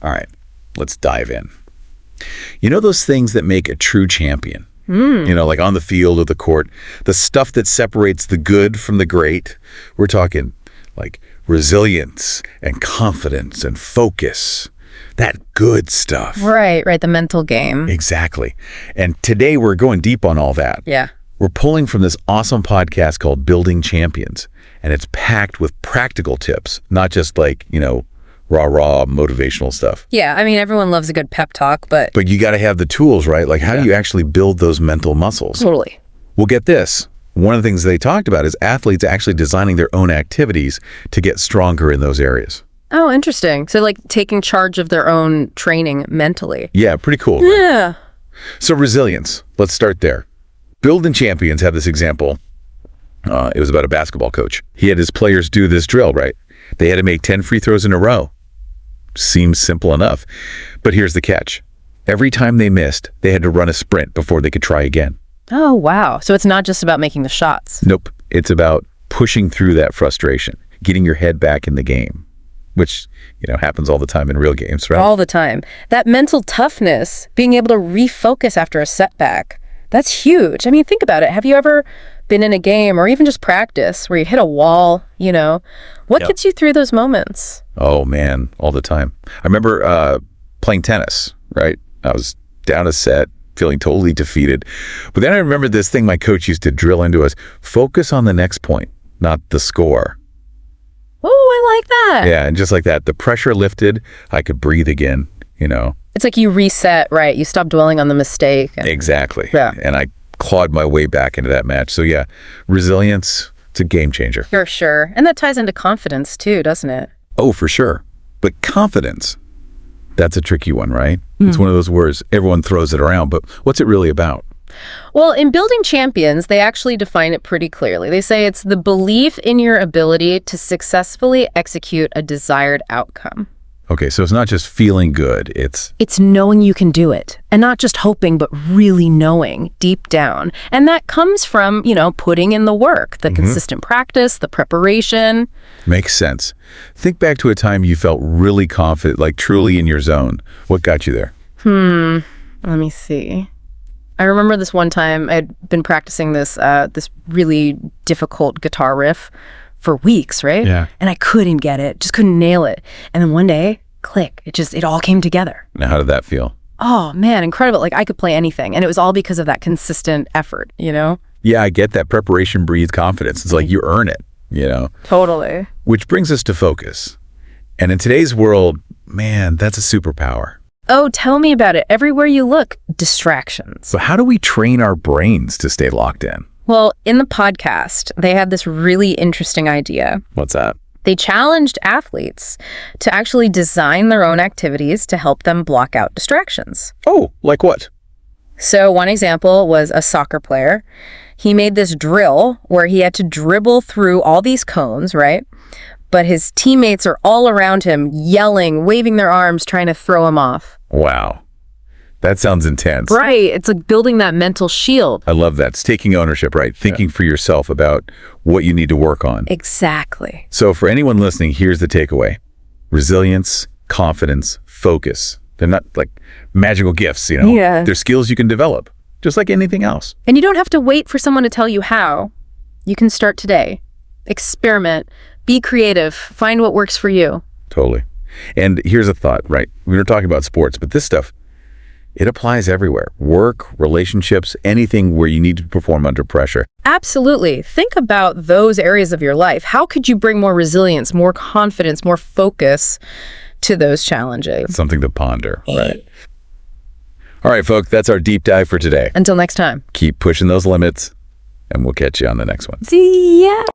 All right, let's dive in. You know those things that make a true champion? Like on the field or the court, the stuff that separates the good from the great. We're talking like resilience and confidence and focus. That good stuff. Right, the mental game. Exactly. And today we're going deep on all that. Yeah. We're pulling from this awesome podcast called Building Champions, and it's packed with practical tips, not just like, rah-rah motivational stuff. Yeah, I mean, everyone loves a good pep talk, but you got to have the tools, right? Like, how do you actually build those mental muscles? Totally. Well, get this. One of the things they talked about is athletes actually designing their own activities to get stronger in those areas. Oh, interesting. So like taking charge of their own training mentally. Yeah, pretty cool. Yeah. Right? So resilience, let's start there. Building Champions have this example. It was about a basketball coach. He had his players do this drill, right? They had to make 10 free throws in a row. Seems simple enough. But here's the catch. Every time they missed, they had to run a sprint before they could try again. Oh, wow. So it's not just about making the shots. Nope. It's about pushing through that frustration, getting your head back in the game, which, happens all the time in real games, right? All the time. That mental toughness, being able to refocus after a setback, that's huge. I mean, think about it. Have you ever been in a game or even just practice where you hit a wall, What gets you through those moments? Oh, man, all the time. I remember playing tennis, right? I was down a set, feeling totally defeated. But then I remember this thing my coach used to drill into us. Focus on the next point, not the score. Oh, I like that. Yeah, and just like that, the pressure lifted. I could breathe again, It's like you reset, right? You stop dwelling on the mistake. Exactly. Yeah. And I clawed my way back into that match. So yeah, resilience, it's a game changer. For sure. And that ties into confidence too, doesn't it? Oh, for sure. But confidence, that's a tricky one, right? It's one of those words, everyone throws it around, but what's it really about? Well, in Building Champions, they actually define it pretty clearly. They say it's the belief in your ability to successfully execute a desired outcome. Okay, so it's not just feeling good, it's knowing you can do it. And not just hoping, but really knowing deep down. And that comes from, putting in the work, the consistent practice, the preparation. Makes sense. Think back to a time you felt really confident, like truly in your zone. What got you there? Let me see. I remember this one time I'd been practicing this really difficult guitar riff for weeks, right? Yeah. And I couldn't get it, just couldn't nail it. And then one day, click, it all came together. Now, how did that feel? Oh man, incredible. Like I could play anything. And it was all because of that consistent effort, Yeah, I get that. Preparation breeds confidence. It's like you earn it, Totally. Which brings us to focus. And in today's world, man, that's a superpower. Oh, tell me about it. Everywhere you look, distractions. So how do we train our brains to stay locked in? Well, in the podcast, they had this really interesting idea. What's that? They challenged athletes to actually design their own activities to help them block out distractions. Oh, like what? So one example was a soccer player. He made this drill where he had to dribble through all these cones, right? But his teammates are all around him, yelling, waving their arms, trying to throw him off. Wow. That sounds intense. Right. It's like building that mental shield. I love that. It's taking ownership, right? Thinking for yourself about what you need to work on. Exactly. So for anyone listening, here's the takeaway. Resilience, confidence, focus. They're not like magical gifts, Yeah. They're skills you can develop, just like anything else. And you don't have to wait for someone to tell you how. You can start today. Experiment. Be creative. Find what works for you. Totally. And here's a thought, right? We were talking about sports, but this stuff, it applies everywhere. Work, relationships, anything where you need to perform under pressure. Absolutely. Think about those areas of your life. How could you bring more resilience, more confidence, more focus to those challenges? It's something to ponder, right? All right, folks, that's our deep dive for today. Until next time. Keep pushing those limits, and we'll catch you on the next one. See ya.